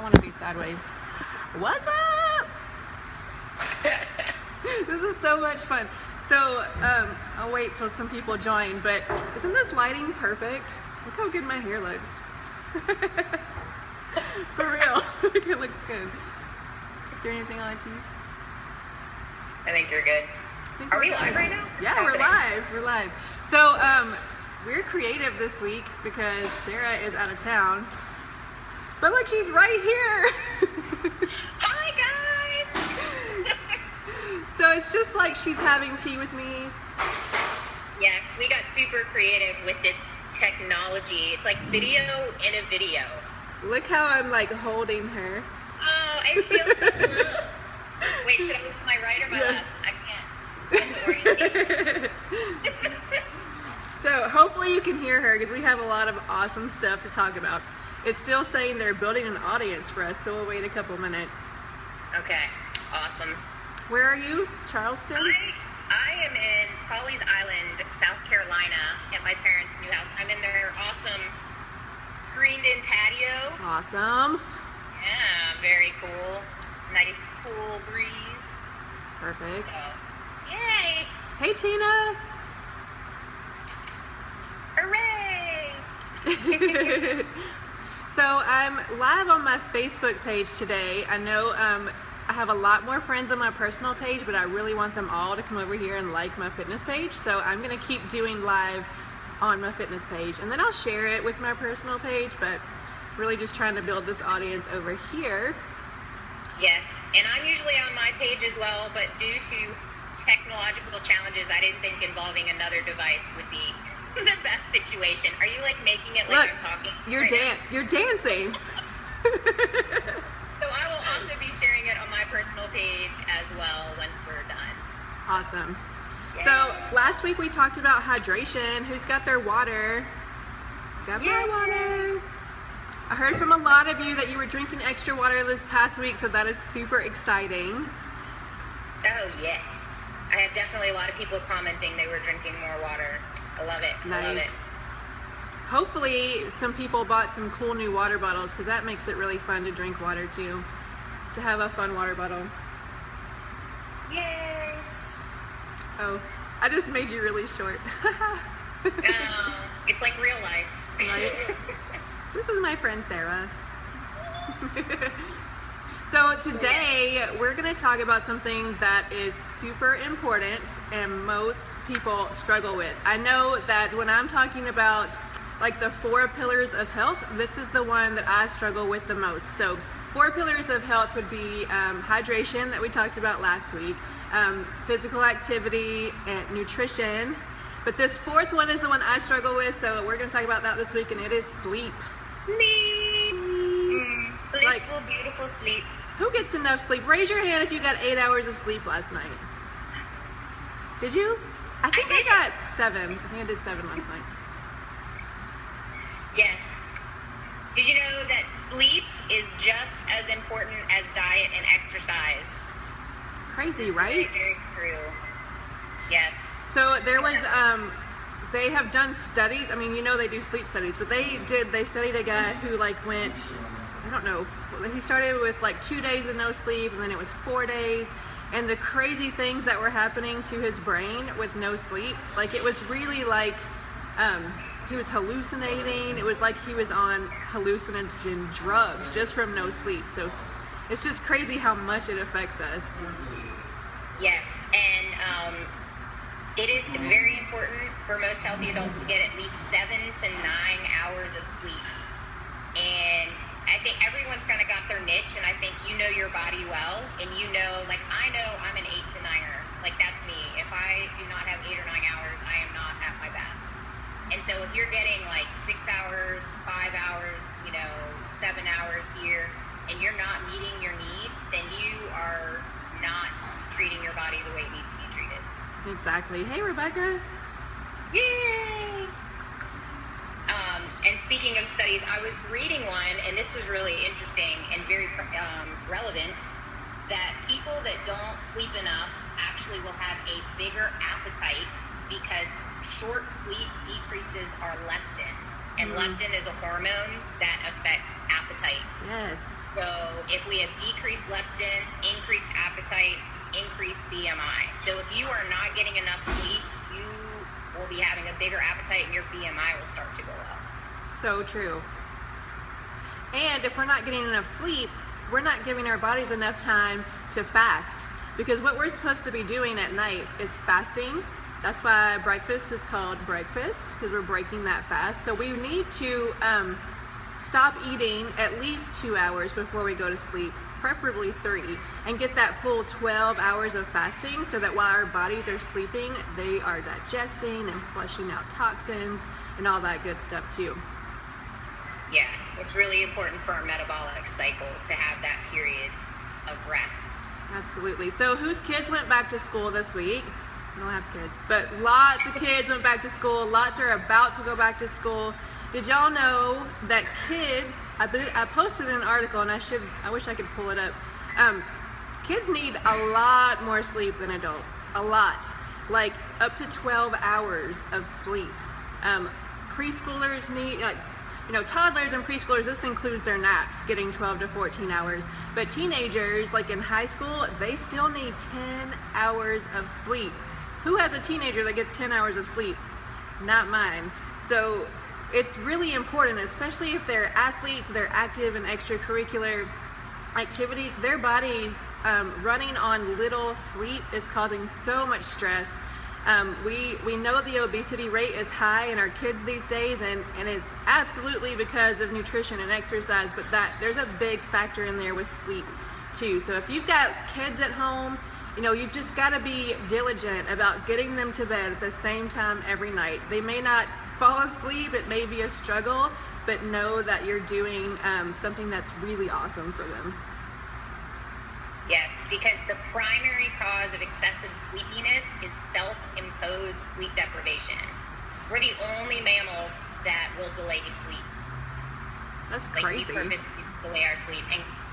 want to be sideways. What's up? This is so much fun. So, I'll wait till some people join, but isn't this lighting perfect? Look how good my hair looks. For real. It looks good. Is there anything on TV? I think you're good. Are we live right now? Yeah, we're live. We're live. So, we're creative this week because Sara is out of town. But look, she's right here. Hi, guys. So it's just like she's having tea with me. Yes, we got super creative with this technology. It's like video in a video. Look how I'm like holding her. Oh, I feel so good. Wait, should I look to my right or my left? I can't orient. So hopefully you can hear her because we have a lot of awesome stuff to talk about. It's still saying they're building an audience for us, so we'll wait a couple minutes. Okay, awesome. Where are you? Charleston? I am in Pawleys Island, South Carolina, at my parents' new house. I'm in their awesome screened-in patio. Awesome. Yeah, very cool. Nice, cool breeze. Perfect. So, yay! Hey, Tina. Hooray! So I'm live on my Facebook page today. I know I have a lot more friends on my personal page, but I really want them all to come over here and like my fitness page. So I'm going to keep doing live on my fitness page, and then I'll share it with my personal page, but really just trying to build this audience over here. Yes, and I'm usually on my page as well, but due to technological challenges, I didn't think involving another device would be the best situation. Are you like making it like I'm talking? You're dancing. So I will also be sharing it on my personal page as well once we're done. Awesome. Yay. So last week we talked about hydration. Who's got their water? Got my water. I heard from a lot of you that you were drinking extra water this past week, so that is super exciting. Oh yes, I had definitely a lot of people commenting they were drinking more water. I love it. Nice. I love it. Hopefully some people bought some cool new water bottles because that makes it really fun to drink water too. To have a fun water bottle. Yay! Oh, I just made you really short. It's like real life. Right? This is my friend Sara. So today we're going to talk about something that is super important and most people struggle with. I know that when I'm talking about like the 4 pillars of health, this is the one that I struggle with the most. So 4 pillars of health would be hydration that we talked about last week, physical activity, and nutrition. But this 4th one is the one I struggle with, so we're going to talk about that this week, and it is sleep. Sleep. Blissful, beautiful sleep. Who gets enough sleep? Raise your hand if you got 8 hours of sleep last night. Did you? I think I got 7. I think I did 7 last night. Yes. Did you know that sleep is just as important as diet and exercise? Crazy, right? Very, very true. Yes. So there was, they have done studies. I mean, you know they do sleep studies, but they studied a guy who like went, I don't know, he started with like 2 days with no sleep, and then it was 4 days, and the crazy things that were happening to his brain with no sleep, like it was really like, he was hallucinating. It was like he was on hallucinogen drugs just from no sleep. So it's just crazy how much it affects us. Yes, and it is very important for most healthy adults to get at least 7 to 9 hours of sleep. And I think everyone's kind of got their niche, and I think you know your body well, and you know, like I know I'm an 8 to 9er. Like that's me. If I do not have 8 or 9 hours, I am not at my best. And so if you're getting like 6 hours, 5 hours, 7 hours here, and you're not meeting your need, then you are not treating your body the way it needs to be treated. Exactly. Hey, Rebecca. Yay! And speaking of studies, I was reading one, and this was really interesting and very relevant, that people that don't sleep enough actually will have a bigger appetite because short sleep decreases our leptin. And leptin is a hormone that affects appetite. Yes. So if we have decreased leptin, increased appetite, increased BMI. So if you are not getting enough sleep, you will be having a bigger appetite and your BMI will start to go up. So true. And if we're not getting enough sleep, we're not giving our bodies enough time to fast. Because what we're supposed to be doing at night is fasting. That's why breakfast is called breakfast, because we're breaking that fast. So we need to stop eating at least 2 hours before we go to sleep, preferably 3, and get that full 12 hours of fasting so that while our bodies are sleeping, they are digesting and flushing out toxins and all that good stuff too. Yeah, it's really important for our metabolic cycle to have that period of rest. Absolutely. So whose kids went back to school this week? I don't have kids, but lots of kids went back to school. Lots are about to go back to school. Did y'all know that kids, I posted an article and I wish I could pull it up. Kids need a lot more sleep than adults. A lot. Like up to 12 hours of sleep. Preschoolers need, toddlers and preschoolers, this includes their naps, getting 12 to 14 hours. But teenagers, like in high school, they still need 10 hours of sleep. Who has a teenager that gets 10 hours of sleep? Not mine. So it's really important, especially if they're athletes, they're active in extracurricular activities. Their bodies running on little sleep is causing so much stress. We know the obesity rate is high in our kids these days, and it's absolutely because of nutrition and exercise, but there's a big factor in there with sleep too. So if you've got kids at home, you've just got to be diligent about getting them to bed at the same time every night. They may not fall asleep, it may be a struggle, but know that you're doing something that's really awesome for them. Yes, because the primary cause of excessive sleepiness is self-imposed sleep deprivation. We're the only mammals that will delay sleep. That's crazy. We purposely delay our sleep.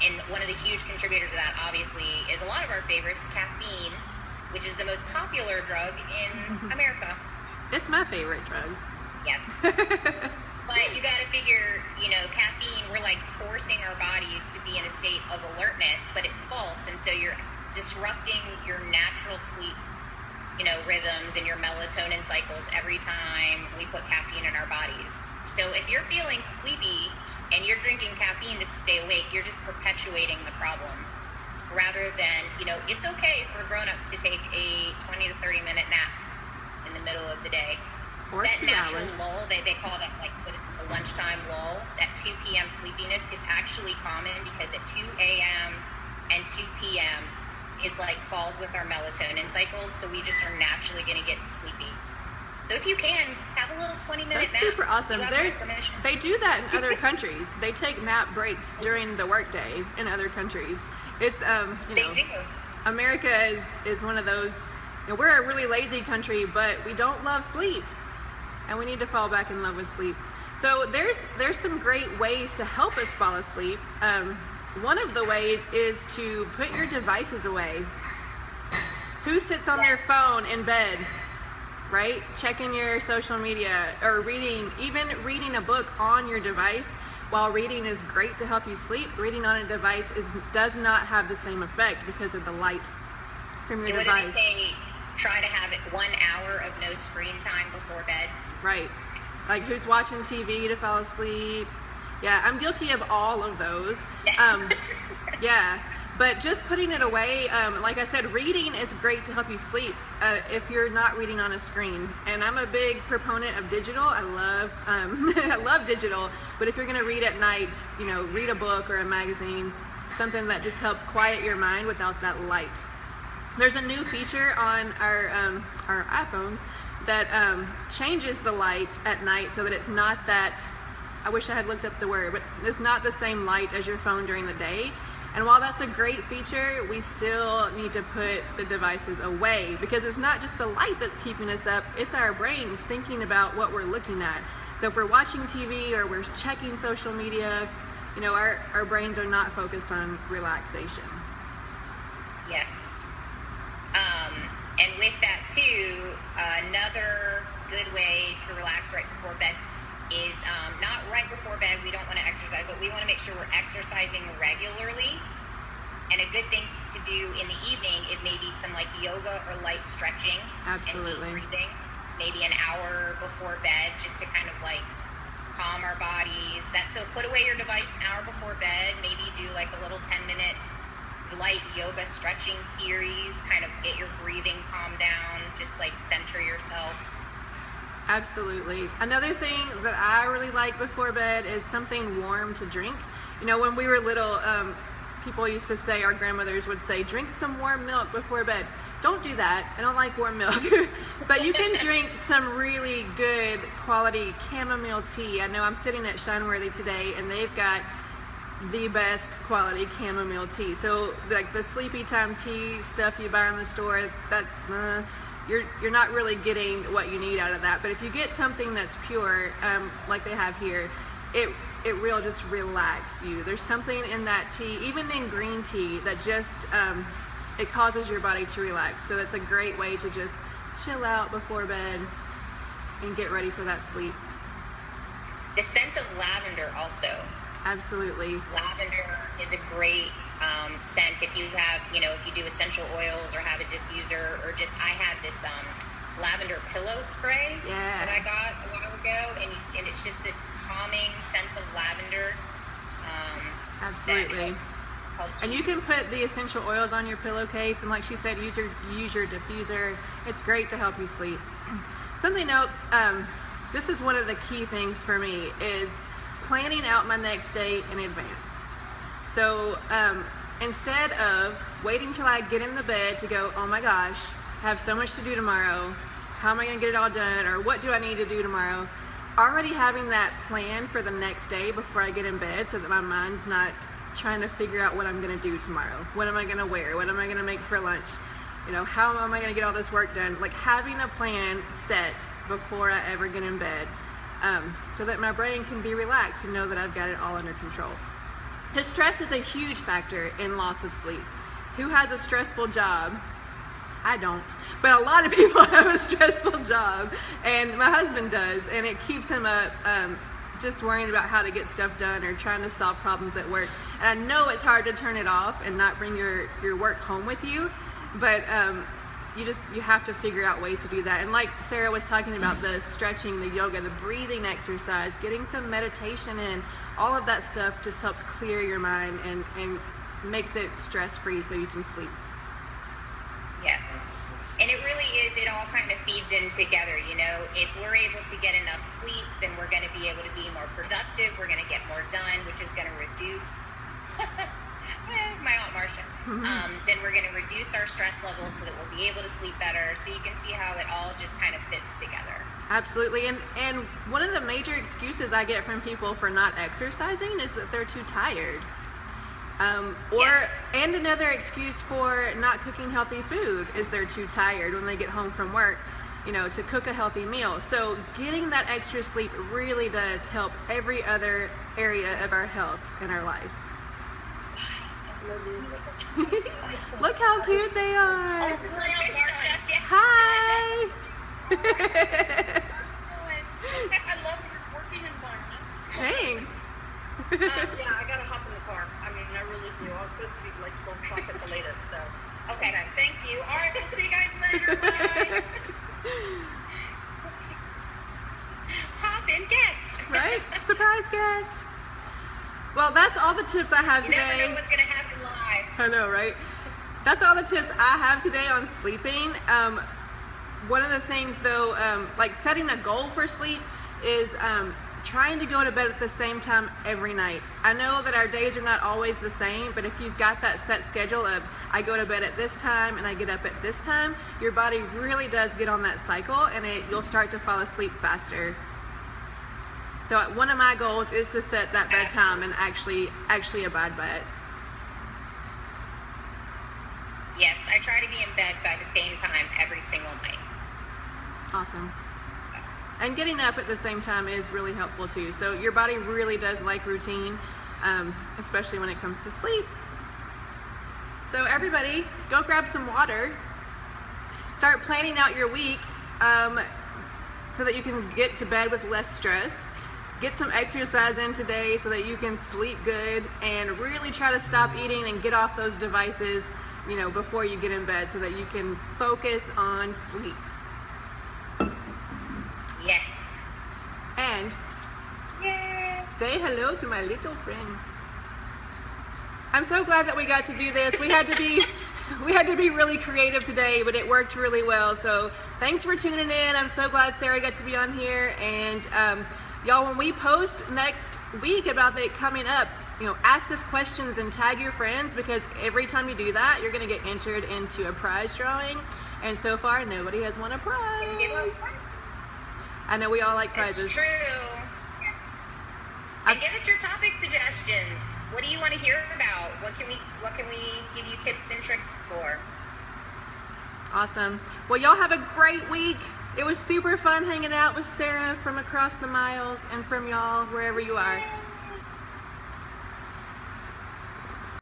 And one of the huge contributors to that, obviously, is a lot of our favorites, caffeine, which is the most popular drug in America. It's my favorite drug. Yes. But you got to figure, caffeine, we're like forcing our bodies to be in a state of alertness, but it's false. And so you're disrupting your natural sleep, rhythms and your melatonin cycles every time we put caffeine in our bodies. So if you're feeling sleepy and you're drinking caffeine to stay awake, you're just perpetuating the problem. Rather than, it's okay for grown-ups to take a 20 to 30 minute nap in the middle of the day. Or that 2 natural hours. lull, they call that like a lunchtime lull, that 2 p.m. sleepiness, it's actually common because at 2 a.m. and 2 p.m. is like falls with our melatonin cycles, so we just are naturally going to get sleepy. So if you can, have a little 20-minute nap. That's super awesome. They do that in other countries. They take nap breaks during the workday in other countries. It's They do. America is one of those. We're a really lazy country, but we don't love sleep. And we need to fall back in love with sleep. So there's some great ways to help us fall asleep. One of the ways is to put your devices away. Who sits on their phone in bed, right? Checking your social media or even reading a book on your device. While reading is great to help you sleep, reading on a device does not have the same effect because of the light from your device. What did they say? Try to have it 1 hour of no screen time before bed. Right. Like who's watching TV to fall asleep. Yeah, I'm guilty of all of those. Yes. Yeah, but just putting it away, like I said, reading is great to help you sleep if you're not reading on a screen. And I'm a big proponent of digital. I love I love digital, but if you're going to read at night, read a book or a magazine, something that just helps quiet your mind without that light. There's a new feature on our iPhones that changes the light at night so that it's not that, I wish I had looked up the word, but it's not the same light as your phone during the day. And while that's a great feature, we still need to put the devices away because it's not just the light that's keeping us up, it's our brains thinking about what we're looking at. So if we're watching TV or we're checking social media, our brains are not focused on relaxation. Yes. And with that too, another good way to relax right before bed is not right before bed. We don't want to exercise, but we want to make sure we're exercising regularly. And a good thing to do in the evening is maybe some like yoga or light stretching. Absolutely. And deep breathing, maybe an hour before bed, just to kind of like calm our bodies. So put away your device an hour before bed, maybe do like a little 10-minute light yoga stretching series, kind of get your breathing calmed down, just like center yourself. Absolutely. Another thing that I really like before bed is something warm to drink. You know, when we were little, people used to say, our grandmothers would say, drink some warm milk before bed. Don't do that. I don't like warm milk. But you can drink some really good quality chamomile tea. I know I'm sitting at Shineworthy today, and they've got the best quality chamomile tea. So like the sleepy time tea stuff you buy in the store, that's you're not really getting what you need out of that. But if you get something that's pure, like they have here, it will just relax you. There's something in that tea, even in green tea, that just it causes your body to relax. So that's a great way to just chill out before bed and get ready for that sleep. The scent of lavender also. Absolutely. Lavender is a great scent if you have, if you do essential oils or have a diffuser, or just, I had this lavender pillow spray that I got a while ago, and it's just this calming scent of lavender. Absolutely. And you can put the essential oils on your pillowcase, and like she said, use your diffuser. It's great to help you sleep. Something else, this is one of the key things for me, is planning out my next day in advance. So instead of waiting till I get in the bed to go, oh my gosh, I have so much to do tomorrow, how am I going to get it all done, or what do I need to do tomorrow, already having that plan for the next day before I get in bed, so that my mind's not trying to figure out what I'm going to do tomorrow. What am I going to wear? What am I going to make for lunch? How am I going to get all this work done? Like having a plan set before I ever get in bed, so that my brain can be relaxed and know that I've got it all under control. Because stress is a huge factor in loss of sleep. Who has a stressful job? I don't, but a lot of people have a stressful job, and my husband does, and it keeps him up just worrying about how to get stuff done or trying to solve problems at work. And I know it's hard to turn it off and not bring your work home with you, but you have to figure out ways to do that. And like Sara was talking about, the stretching, the yoga, the breathing exercise, getting some meditation in, all of that stuff just helps clear your mind and makes it stress-free so you can sleep. Yes. And it really is, it all kind of feeds in together, If we're able to get enough sleep, then we're going to be able to be more productive, we're going to get more done, which is going to reduce my Aunt Marcia. Then we're going to reduce our stress levels so that we'll be able to sleep better. So you can see how it all just kind of fits together. Absolutely. And one of the major excuses I get from people for not exercising is that they're too tired. Yes. And another excuse for not cooking healthy food is they're too tired when they get home from work, to cook a healthy meal. So getting that extra sleep really does help every other area of our health in our life. Look how cute they are. Oh, hi. I love your working environment. Thanks. Yeah, I gotta hop in the car. I mean, I really do. I was supposed to be like going shop at the latest, so. Okay. Thank you. All right, we'll see you guys later. Bye. Pop in guest. Right? Surprise guest. Well, that's all the tips I have You today. never know what's gonna happen live. I know, right? That's all the tips I have today on sleeping. One of the things though, like setting a goal for sleep is trying to go to bed at the same time every night. I know that our days are not always the same, but if you've got that set schedule of I go to bed at this time and I get up at this time, your body really does get on that cycle, and you'll start to fall asleep faster. So one of my goals is to set that bedtime and actually abide by it. Yes, I try to be in bed by the same time every single night. Awesome. And getting up at the same time is really helpful too. So your body really does like routine, especially when it comes to sleep. So everybody, go grab some water. Start planning out your week so that you can get to bed with less stress. get some exercise in today so that you can sleep good, and really try to stop eating and get off those devices, you know, before you get in bed so that you can focus on sleep. Yes. And Yes. say hello to my little friend. I'm so glad that we got to do this. We had to be really creative today, but it worked really well. So thanks for tuning in. I'm so glad Sara got to be on here. And y'all, when we post next week about it coming up, you know, ask us questions and tag your friends, because every time you do that, you're gonna get entered into a prize drawing. And so far, nobody has won a prize. I know we all like prizes. It's true. And give us your topic suggestions. What do you want to hear about? What can we give you tips and tricks for? Awesome. Well, y'all have a great week. It was super fun hanging out with Sara from across the miles and from y'all wherever you are.